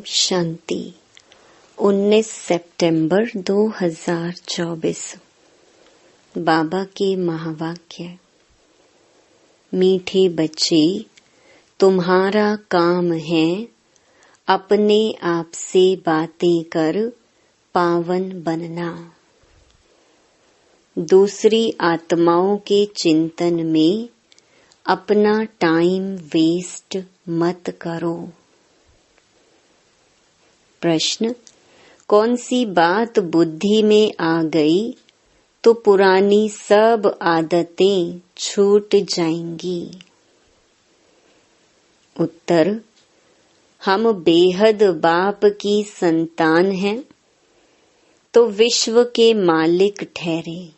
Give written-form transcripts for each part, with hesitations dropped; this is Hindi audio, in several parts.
शांति 19 सितंबर 2024। बाबा के महावाक्य। मीठे बच्चे, तुम्हारा काम है अपने आप से बातें कर पावन बनना। दूसरी आत्माओं के चिंतन में अपना टाइम वेस्ट मत करो। प्रश्न: कौन सी बात बुद्धि में आ गई तो पुरानी सब आदतें छूट जाएंगी? उत्तर: हम बेहद बाप की संतान हैं तो विश्व के मालिक ठहरे।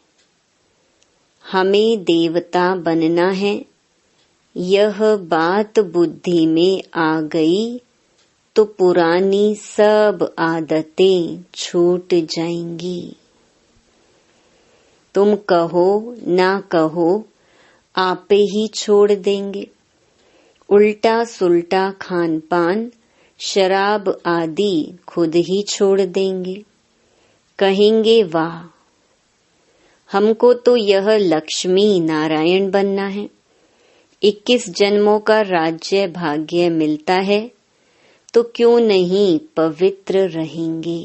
हमें देवता बनना है, यह बात बुद्धि में आ गई तो पुरानी सब आदतें छूट जाएंगी। तुम कहो ना कहो, आपे ही छोड़ देंगे। उल्टा सुल्टा खान पान, शराब आदि खुद ही छोड़ देंगे। कहेंगे वाह, हमको तो यह लक्ष्मी नारायण बनना है। 21 जन्मों का राज्य भाग्य मिलता है तो क्यों नहीं पवित्र रहेंगे।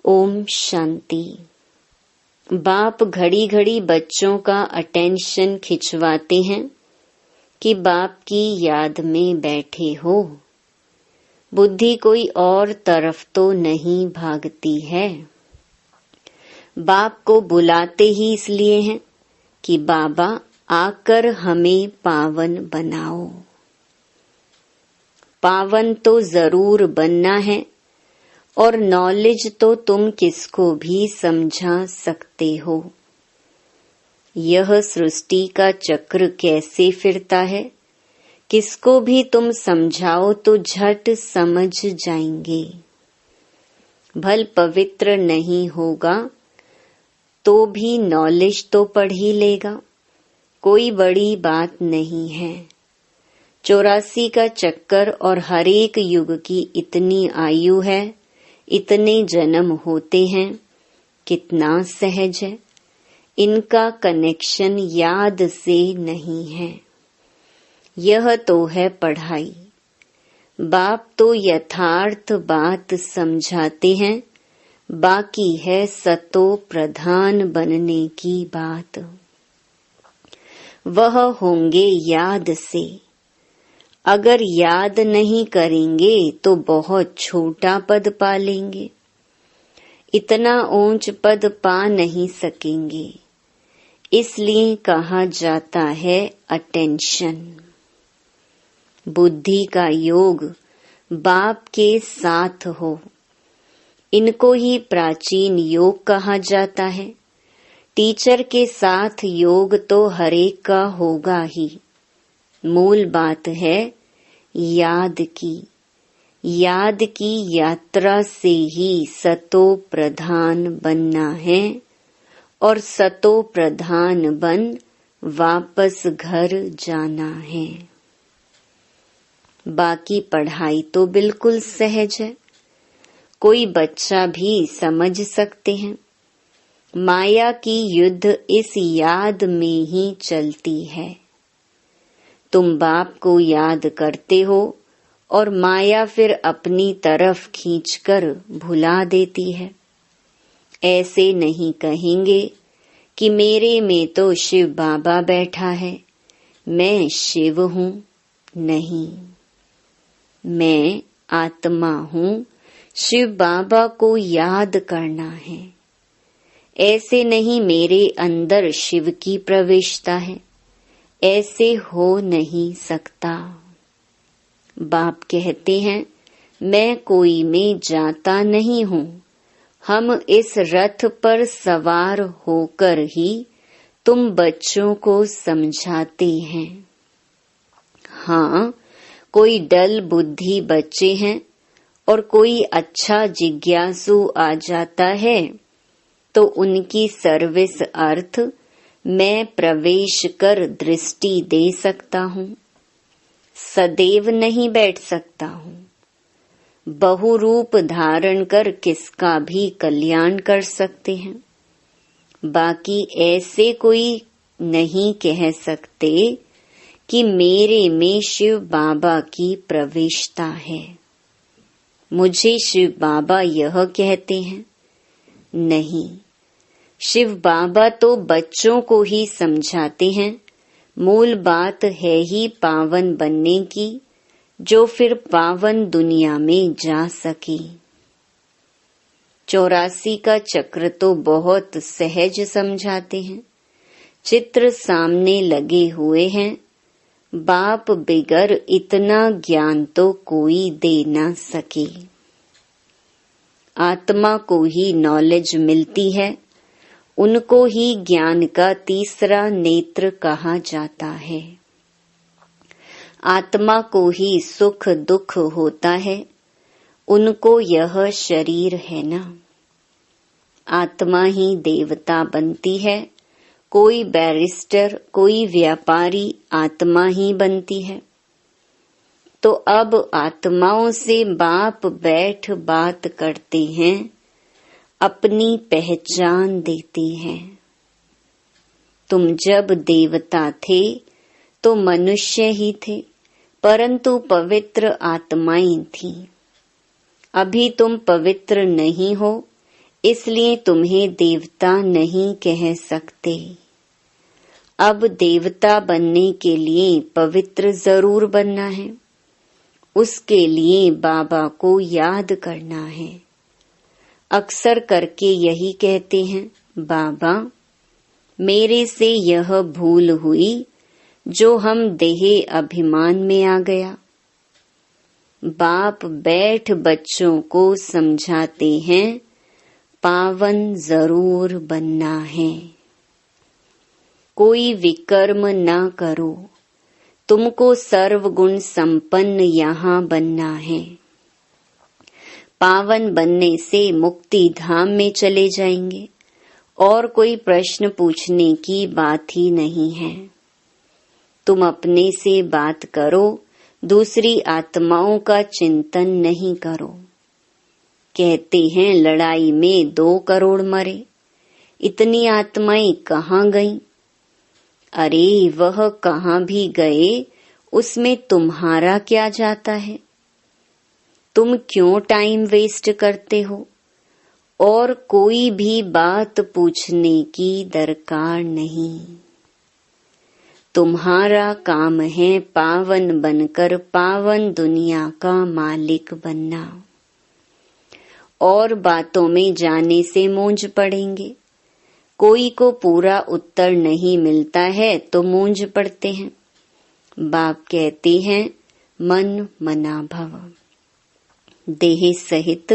ओम शांति। बाप घड़ी घड़ी बच्चों का अटेंशन खिंचवाते हैं कि बाप की याद में बैठे हो। बुद्धि कोई और तरफ तो नहीं भागती है। बाप को बुलाते ही इसलिए हैं कि बाबा आकर हमें पावन बनाओ। पावन तो जरूर बनना है और नॉलेज तो तुम किसको भी समझा सकते हो। यह सृष्टि का चक्र कैसे फिरता है, किसको भी तुम समझाओ तो झट समझ जाएंगे। भल पवित्र नहीं होगा तो भी नॉलेज तो पढ़ ही लेगा, कोई बड़ी बात नहीं है। 84 का चक्कर और हर एक युग की इतनी आयु है, इतने जन्म होते हैं, कितना सहज है। इनका कनेक्शन याद से नहीं है। यह तो है पढ़ाई। बाप तो यथार्थ बात समझाते हैं, बाकी है सतो प्रधान बनने की बात। वह होंगे याद से। अगर याद नहीं करेंगे तो बहुत छोटा पद पा लेंगे, इतना ऊंच पद पा नहीं सकेंगे। इसलिए कहा जाता है अटेंशन। बुद्धि का योग बाप के साथ हो, इनको ही प्राचीन योग कहा जाता है। टीचर के साथ योग तो हरेक का होगा ही। मूल बात है याद की। याद की यात्रा से ही सतो प्रधान बनना है और सतो प्रधान बन वापस घर जाना है। बाकी पढ़ाई तो बिल्कुल सहज है, कोई बच्चा भी समझ सकते हैं। माया की युद्ध इस याद में ही चलती है। तुम बाप को याद करते हो और माया फिर अपनी तरफ खींचकर भुला देती है। ऐसे नहीं कहेंगे कि मेरे में तो शिव बाबा बैठा है, मैं शिव हूँ। नहीं, मैं आत्मा हूँ, शिव बाबा को याद करना है। ऐसे नहीं मेरे अंदर शिव की प्रवेशता है, ऐसे हो नहीं सकता। बाप कहते हैं मैं कोई में जाता नहीं हूँ, हम इस रथ पर सवार होकर ही तुम बच्चों को समझाते हैं। हाँ, कोई डल बुद्धि बच्चे हैं और कोई अच्छा जिज्ञासु आ जाता है तो उनकी सर्विस अर्थ मैं प्रवेश कर दृष्टि दे सकता हूँ। सदैव नहीं बैठ सकता हूँ। बहुरूप धारण कर किसका भी कल्याण कर सकते हैं। बाकी ऐसे कोई नहीं कह सकते कि मेरे में शिव बाबा की प्रविष्टता है। मुझे शिव बाबा यह कहते हैं। नहीं, शिव बाबा तो बच्चों को ही समझाते हैं। मूल बात है ही पावन बनने की, जो फिर पावन दुनिया में जा सके। 84 का चक्र तो बहुत सहज समझाते हैं। चित्र सामने लगे हुए हैं। बाप बिगर इतना ज्ञान तो कोई दे ना सके। आत्मा को ही नॉलेज मिलती है, उनको ही ज्ञान का तीसरा नेत्र कहा जाता है। आत्मा को ही सुख दुख होता है, उनको यह शरीर है ना। आत्मा ही देवता बनती है। कोई बैरिस्टर, कोई व्यापारी आत्मा ही बनती है। तो अब आत्माओं से बाप बैठ बात करते हैं, अपनी पहचान देते हैं। तुम जब देवता थे तो मनुष्य ही थे, परंतु पवित्र आत्माएं थीं। अभी तुम पवित्र नहीं हो, इसलिए तुम्हें देवता नहीं कह सकते। अब देवता बनने के लिए पवित्र जरूर बनना है। उसके लिए बाबा को याद करना है। अक्सर करके यही कहते हैं, बाबा मेरे से यह भूल हुई जो हम देहे अभिमान में आ गया। बाप बैठ बच्चों को समझाते हैं, पावन जरूर बनना है। कोई विकर्म ना करो, तुमको सर्वगुण संपन्न यहाँ बनना है। पावन बनने से मुक्ति धाम में चले जाएंगे और कोई प्रश्न पूछने की बात ही नहीं है। तुम अपने से बात करो, दूसरी आत्माओं का चिंतन नहीं करो। कहते हैं लड़ाई में 2 करोड़ मरे, इतनी आत्माएं कहाँ गईं? अरे वह कहाँ भी गए, उसमें तुम्हारा क्या जाता है? तुम क्यों टाइम वेस्ट करते हो? और कोई भी बात पूछने की दरकार नहीं। तुम्हारा काम है पावन बनकर पावन दुनिया का मालिक बनना। और बातों में जाने से मूंझ पड़ेंगे। कोई को पूरा उत्तर नहीं मिलता है तो मूंझ पड़ते हैं। बाप कहते हैं मन मना भव। देह सहित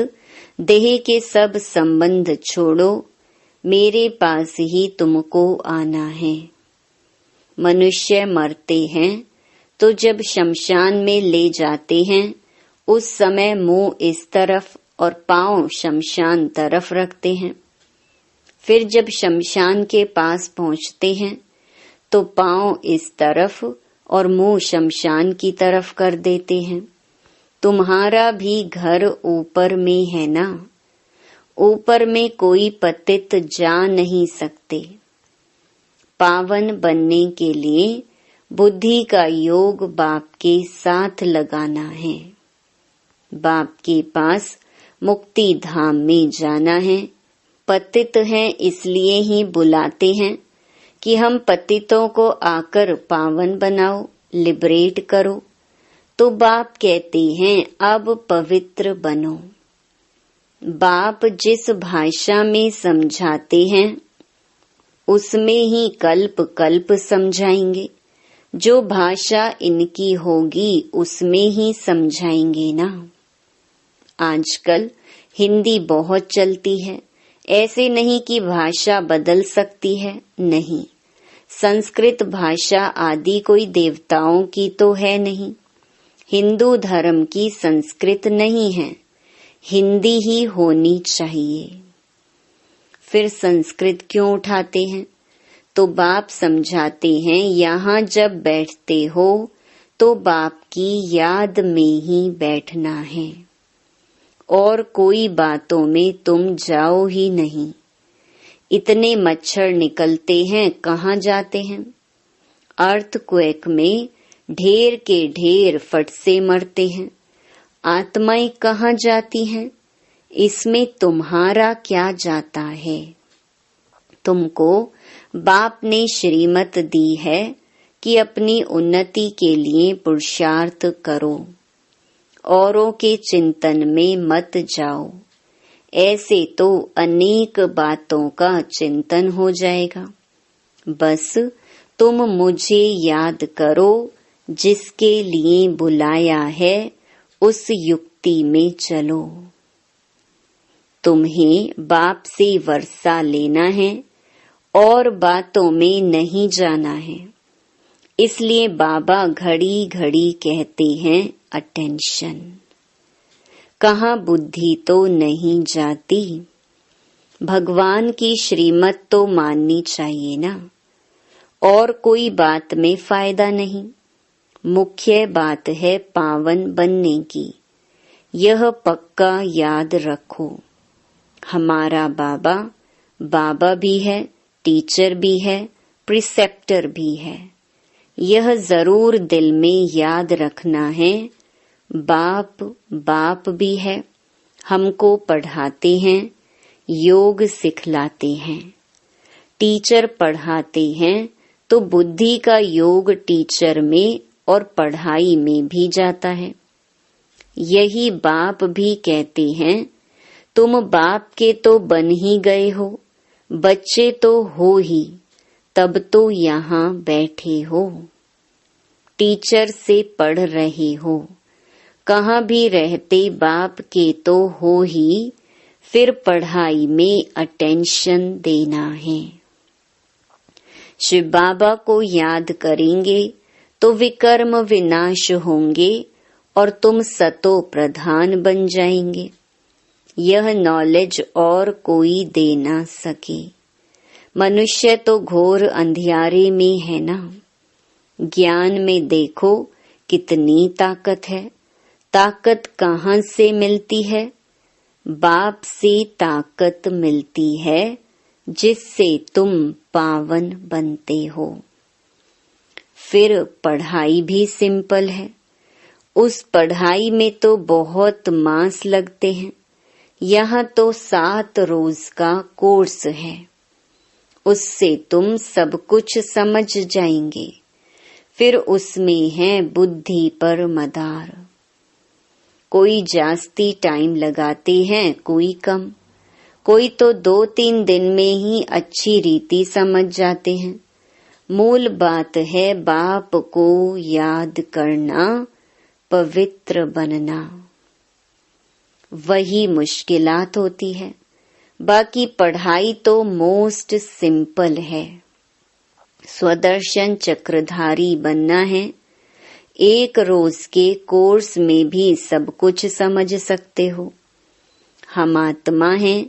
देह के सब संबंध छोड़ो, मेरे पास ही तुमको आना है। मनुष्य मरते हैं तो जब शमशान में ले जाते हैं, उस समय मुंह इस तरफ और पांव शमशान तरफ रखते हैं। फिर जब शमशान के पास पहुंचते हैं तो पांव इस तरफ और मुंह शमशान की तरफ कर देते हैं। तुम्हारा भी घर ऊपर में है ना। ऊपर में कोई पतित जा नहीं सकते। पावन बनने के लिए बुद्धि का योग बाप के साथ लगाना है। बाप के पास मुक्ति धाम में जाना है। पतित हैं इसलिए ही बुलाते हैं कि हम पतितों को आकर पावन बनाओ, लिबरेट करो। तो बाप कहते हैं अब पवित्र बनो। बाप जिस भाषा में समझाते हैं उसमें ही कल्प कल्प समझाएंगे। जो भाषा इनकी होगी उसमें ही समझाएंगे ना। आजकल हिंदी बहुत चलती है। ऐसे नहीं कि भाषा बदल सकती है, नहीं। संस्कृत भाषा आदि कोई देवताओं की तो है नहीं। हिंदू धर्म की संस्कृत नहीं है, हिंदी ही होनी चाहिए। फिर संस्कृत क्यों उठाते हैं? तो बाप समझाते हैं यहाँ जब बैठते हो तो बाप की याद में ही बैठना है और कोई बातों में तुम जाओ ही नहीं। इतने मच्छर निकलते हैं, कहाँ जाते हैं? अर्थक्वेक में ढेर के ढेर फट से मरते हैं, आत्माएं कहाँ जाती हैं? इसमें तुम्हारा क्या जाता है? तुमको बाप ने श्रीमत दी है कि अपनी उन्नति के लिए पुरुषार्थ करो, औरों के चिंतन में मत जाओ। ऐसे तो अनेक बातों का चिंतन हो जाएगा। बस तुम मुझे याद करो, जिसके लिए बुलाया है उस युक्ति में चलो। तुम्हें बाप से वर्षा लेना है और बातों में नहीं जाना है। इसलिए बाबा घड़ी घड़ी कहते हैं अटेंशन। कहाँ बुद्धि तो नहीं जाती। भगवान की श्रीमत तो माननी चाहिए ना, और कोई बात में फायदा नहीं। मुख्य बात है पावन बनने की। यह पक्का याद रखो। हमारा बाबा बाबा भी है, टीचर भी है, प्रिसेप्टर भी है। यह जरूर दिल में याद रखना है। बाप बाप भी है, हमको पढ़ाते हैं, योग सिखलाते हैं। टीचर पढ़ाते हैं तो बुद्धि का योग टीचर में और पढ़ाई में भी जाता है। यही बाप भी कहते हैं, तुम बाप के तो बन ही गए हो, बच्चे तो हो ही, तब तो यहाँ बैठे हो। टीचर से पढ़ रहे हो, कहाँ भी रहते बाप के तो हो ही, फिर पढ़ाई में अटेंशन देना है। शिव बाबा को याद करेंगे तो विकर्म विनाश होंगे और तुम सतो प्रधान बन जाएंगे। यह नॉलेज और कोई दे ना सके। मनुष्य तो घोर अंधियारे में है ना। ज्ञान में देखो कितनी ताकत है। ताकत कहाँ से मिलती है? बाप से ताकत मिलती है, जिससे तुम पावन बनते हो। फिर पढ़ाई भी सिंपल है। उस पढ़ाई में तो बहुत मास लगते हैं। यहाँ तो 7 रोज का कोर्स है। उससे तुम सब कुछ समझ जाएंगे। फिर उसमें है बुद्धि पर मदार। कोई जास्ती टाइम लगाते हैं, कोई कम। कोई तो 2-3 दिन में ही अच्छी रीति समझ जाते हैं। मूल बात है बाप को याद करना, पवित्र बनना। वही मुश्किलात होती है। बाकी पढ़ाई तो मोस्ट सिंपल है। स्वदर्शन चक्रधारी बनना है। 1 रोज के कोर्स में भी सब कुछ समझ सकते हो। हम आत्मा हैं,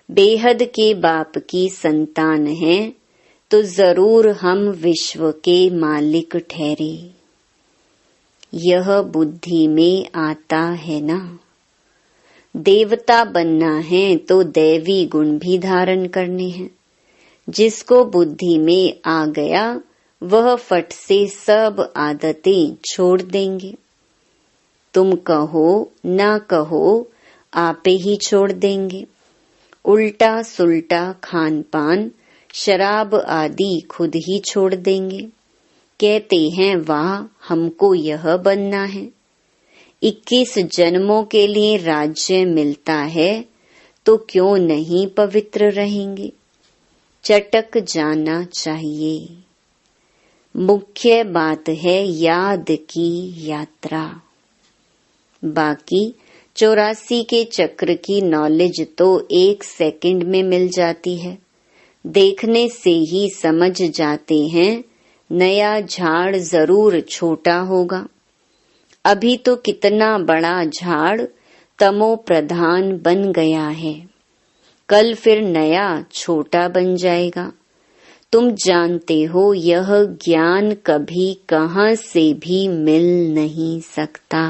बेहद के बाप की संतान हैं, तो जरूर हम विश्व के मालिक ठहरे। यह बुद्धि में आता है ना। देवता बनना है तो दैवी गुण भी धारण करने हैं। जिसको बुद्धि में आ गया वह फट से सब आदतें छोड़ देंगे। तुम कहो ना कहो, आपे ही छोड़ देंगे। उल्टा सुल्टा खान पान, शराब आदि खुद ही छोड़ देंगे। कहते हैं वाह, हमको यह बनना है। 21 जन्मों के लिए राज्य मिलता है, तो क्यों नहीं पवित्र रहेंगे? चटक जाना चाहिए। मुख्य बात है याद की यात्रा। बाकी 84 के चक्र की नॉलेज तो 1 सेकंड में मिल जाती है। देखने से ही समझ जाते हैं नया झाड़ जरूर छोटा होगा। अभी तो कितना बड़ा झाड़ तमो प्रधान बन गया है, कल फिर नया छोटा बन जाएगा। तुम जानते हो यह ज्ञान कभी कहाँ से भी मिल नहीं सकता।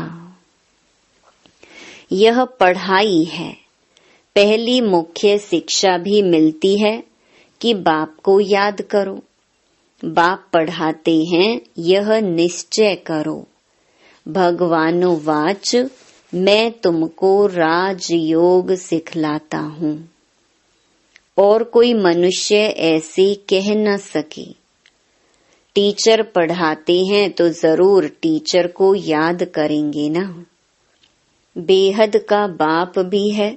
यह पढ़ाई है। पहली मुख्य शिक्षा भी मिलती है कि बाप को याद करो। बाप पढ़ाते हैं यह निश्चय करो। भगवानुवाच मैं तुमको राजयोग सिखलाता हूँ। और कोई मनुष्य ऐसे कह न सके। टीचर पढ़ाते हैं तो जरूर टीचर को याद करेंगे ना। बेहद का बाप भी है।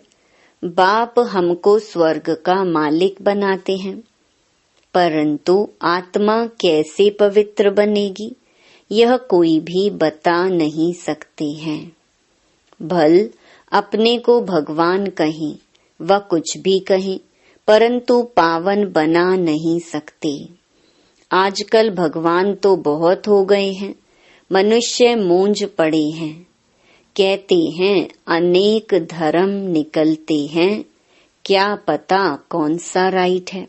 बाप हमको स्वर्ग का मालिक बनाते हैं, परंतु आत्मा कैसे पवित्र बनेगी यह कोई भी बता नहीं सकते हैं। भल अपने को भगवान कहें व कुछ भी कहें, परंतु पावन बना नहीं सकते। आजकल भगवान तो बहुत हो गए हैं, मनुष्य मूंझ पड़े हैं। कहते हैं अनेक धर्म निकलते हैं, क्या पता कौन सा राइट है।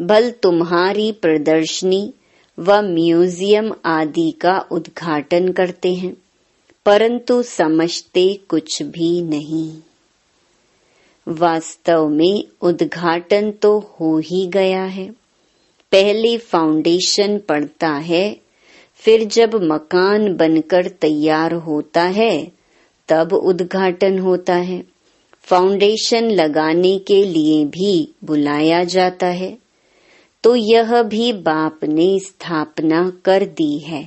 भल तुम्हारी प्रदर्शनी व म्यूजियम आदि का उद्घाटन करते हैं, परंतु समझते कुछ भी नहीं। वास्तव में उद्घाटन तो हो ही गया है। पहले फाउंडेशन पड़ता है, फिर जब मकान बनकर तैयार होता है तब उद्घाटन होता है। फाउंडेशन लगाने के लिए भी बुलाया जाता है। तो यह भी बाप ने स्थापना कर दी है।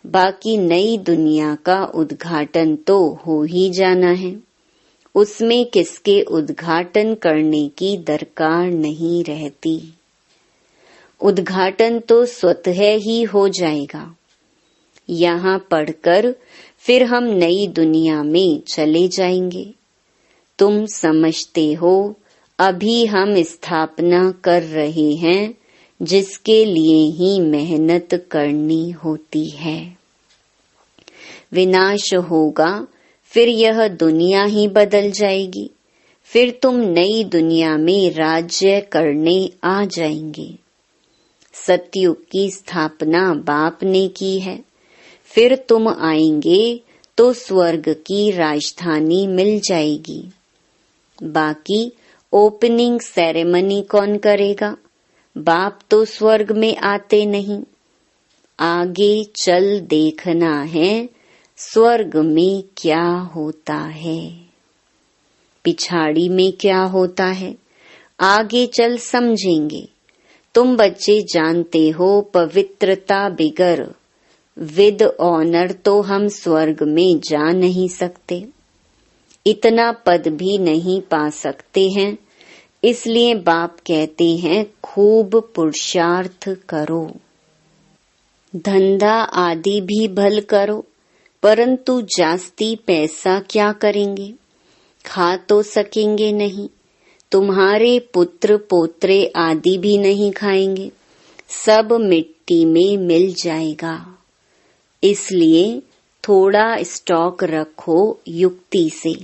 बाकी नई दुनिया का उद्घाटन तो हो ही जाना है। उसमें किसके उद्घाटन करने की दरकार नहीं रहती। उद्घाटन तो स्वतः ही हो जाएगा। यहाँ पढ़कर फिर हम नई दुनिया में चले जाएंगे। तुम समझते हो अभी हम स्थापना कर रहे हैं, जिसके लिए ही मेहनत करनी होती है। विनाश होगा, फिर यह दुनिया ही बदल जाएगी। फिर तुम नई दुनिया में राज्य करने आ जाएंगे। सतयुग की स्थापना बाप ने की है। फिर तुम आएंगे तो स्वर्ग की राजधानी मिल जाएगी। बाकी ओपनिंग सेरेमनी कौन करेगा? बाप तो स्वर्ग में आते नहीं। आगे चल देखना है स्वर्ग में क्या होता है, पिछाड़ी में क्या होता है, आगे चल समझेंगे। तुम बच्चे जानते हो पवित्रता बिगर विद ऑनर तो हम स्वर्ग में जा नहीं सकते। इतना पद भी नहीं पा सकते हैं। इसलिए बाप कहते हैं खूब पुरुषार्थ करो, धंधा आदि भी भल करो, परंतु जास्ती पैसा क्या करेंगे? खा तो सकेंगे नहीं। तुम्हारे पुत्र पोत्रे आदि भी नहीं खाएंगे, सब मिट्टी में मिल जाएगा। इसलिए थोड़ा स्टॉक रखो युक्ति से,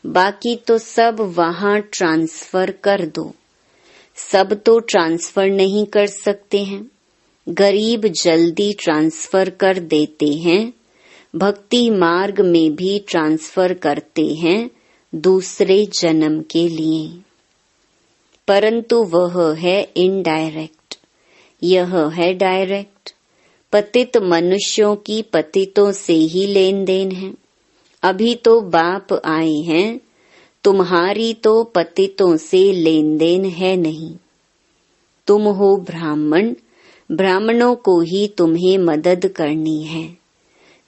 बाकी तो सब वहां ट्रांसफर कर दो। सब तो ट्रांसफर नहीं कर सकते हैं। गरीब जल्दी ट्रांसफर कर देते हैं। भक्ति मार्ग में भी ट्रांसफर करते हैं दूसरे जन्म के लिए, परंतु वह है इनडायरेक्ट, यह है डायरेक्ट। पतित मनुष्यों की पतितों से ही लेन देन है। अभी तो बाप आए हैं, तुम्हारी तो पतितों से लेन देन है नहीं। तुम हो ब्राह्मण, ब्राह्मणों को ही तुम्हें मदद करनी है।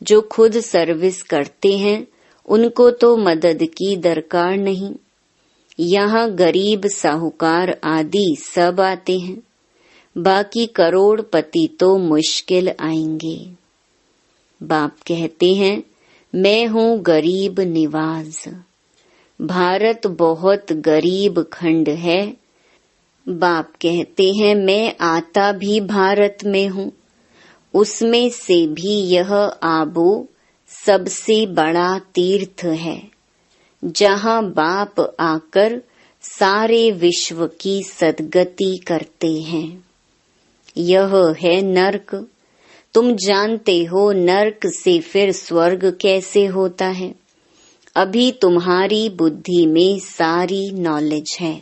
जो खुद सर्विस करते हैं उनको तो मदद की दरकार नहीं। यहाँ गरीब साहूकार आदि सब आते हैं, बाकी करोड़पति तो मुश्किल आएंगे। बाप कहते हैं मैं हूँ गरीब निवाज। भारत बहुत गरीब खंड है। बाप कहते हैं मैं आता भी भारत में हूँ। उसमें से भी यह आबू सबसे बड़ा तीर्थ है, जहाँ बाप आकर सारे विश्व की सद्गति करते हैं। यह है नर्क। तुम जानते हो नर्क से फिर स्वर्ग कैसे होता है। अभी तुम्हारी बुद्धि में सारी नॉलेज है।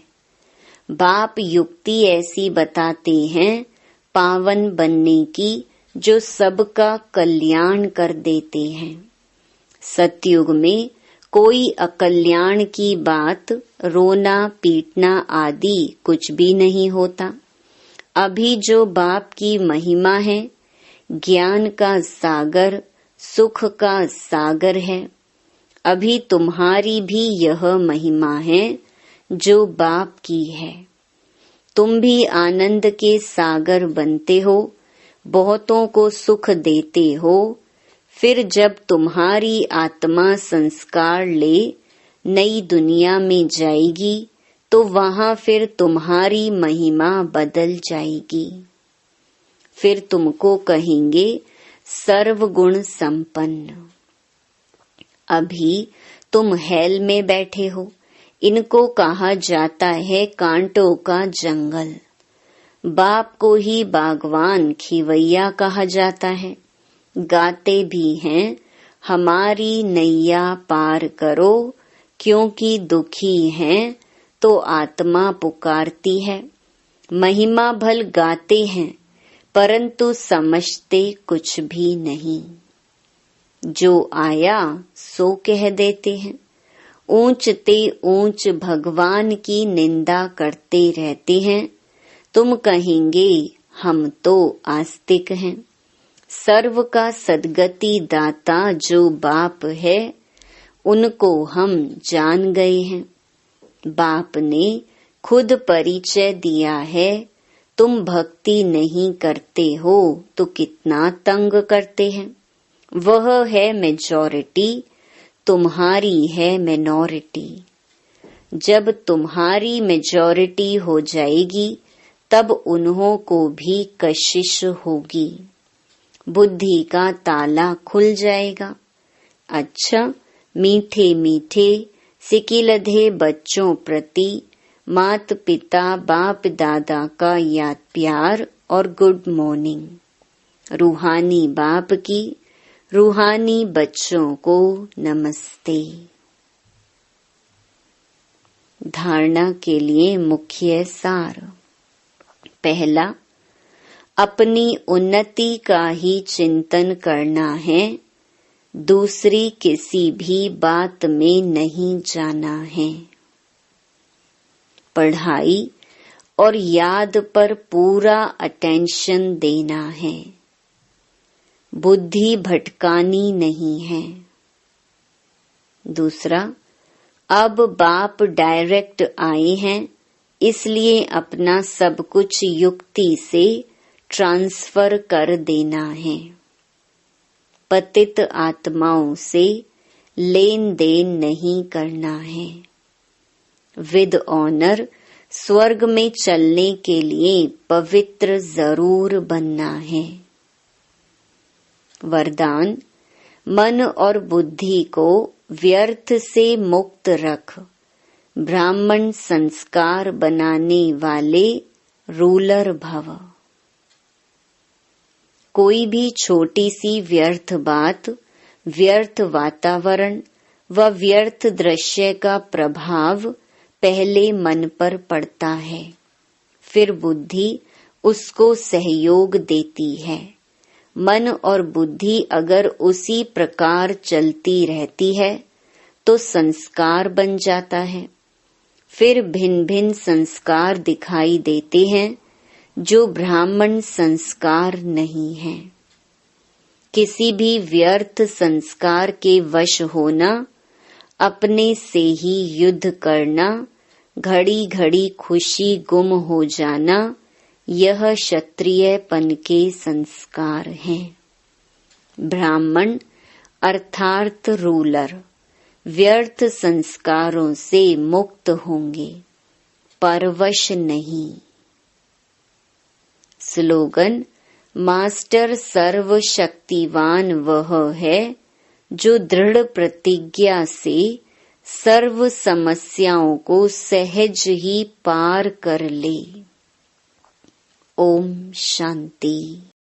बाप युक्ति ऐसी बताते हैं पावन बनने की, जो सबका कल्याण कर देते हैं। सतयुग में कोई अकल्याण की बात, रोना पीटना आदि कुछ भी नहीं होता। अभी जो बाप की महिमा है, ज्ञान का सागर, सुख का सागर है। अभी तुम्हारी भी यह महिमा है जो बाप की है। तुम भी आनंद के सागर बनते हो, बहुतों को सुख देते हो। फिर जब तुम्हारी आत्मा संस्कार ले नई दुनिया में जाएगी, तो वहां फिर तुम्हारी महिमा बदल जाएगी। फिर तुमको कहेंगे सर्वगुण संपन्न। अभी तुम हेल में बैठे हो। इनको कहा जाता है कांटों का जंगल। बाप को ही बागवान खिवैया कहा जाता है। गाते भी हैं हमारी नैया पार करो, क्योंकि दुखी हैं तो आत्मा पुकारती है। महिमा भल गाते हैं, परंतु समझते कुछ भी नहीं। जो आया सो कह देते हैं। ऊंच ते ऊंच भगवान की निंदा करते रहते हैं। तुम कहेंगे हम तो आस्तिक हैं। सर्व का सद्गति दाता जो बाप है, उनको हम जान गए हैं। बाप ने खुद परिचय दिया है। तुम भक्ति नहीं करते हो तो कितना तंग करते हैं। वह है मेजॉरिटी, तुम्हारी है मिनॉरिटी। जब तुम्हारी मेजॉरिटी हो जाएगी, तब उन्हों को भी कशिश होगी। बुद्धि का ताला खुल जाएगा। अच्छा, मीठे मीठे सिकिलधे बच्चों प्रति मात पिता बाप दादा का याद प्यार और गुड मॉर्निंग। रूहानी बाप की रूहानी बच्चों को नमस्ते। धारणा के लिए मुख्य सार। पहला, अपनी उन्नति का ही चिंतन करना है। दूसरी किसी भी बात में नहीं जाना है। पढ़ाई और याद पर पूरा अटेंशन देना है। बुद्धि भटकानी नहीं है। दूसरा, अब बाप डायरेक्ट आए हैं, इसलिए अपना सब कुछ युक्ति से ट्रांसफर कर देना है। पतित आत्माओं से लेन देन नहीं करना है। विद ऑनर स्वर्ग में चलने के लिए पवित्र जरूर बनना है। वरदान, मन और बुद्धि को व्यर्थ से मुक्त रख। ब्राह्मण संस्कार बनाने वाले रूलर भव। कोई भी छोटी सी व्यर्थ बात, व्यर्थ वातावरण व व्यर्थ दृश्य का प्रभाव पहले मन पर पड़ता है, फिर बुद्धि उसको सहयोग देती है। मन और बुद्धि अगर उसी प्रकार चलती रहती है तो संस्कार बन जाता है। फिर भिन्न भिन्न संस्कार दिखाई देते हैं जो ब्राह्मण संस्कार नहीं है। किसी भी व्यर्थ संस्कार के वश होना, अपने से ही युद्ध करना, घड़ी घड़ी खुशी गुम हो जाना, यह क्षत्रियपन के संस्कार हैं। ब्राह्मण अर्थात रूलर व्यर्थ संस्कारों से मुक्त होंगे, परवश नहीं। स्लोगन, मास्टर सर्वशक्तिवान वह है जो दृढ़ प्रतिज्ञा से सर्व समस्याओं को सहज ही पार कर ले। ओम शांति।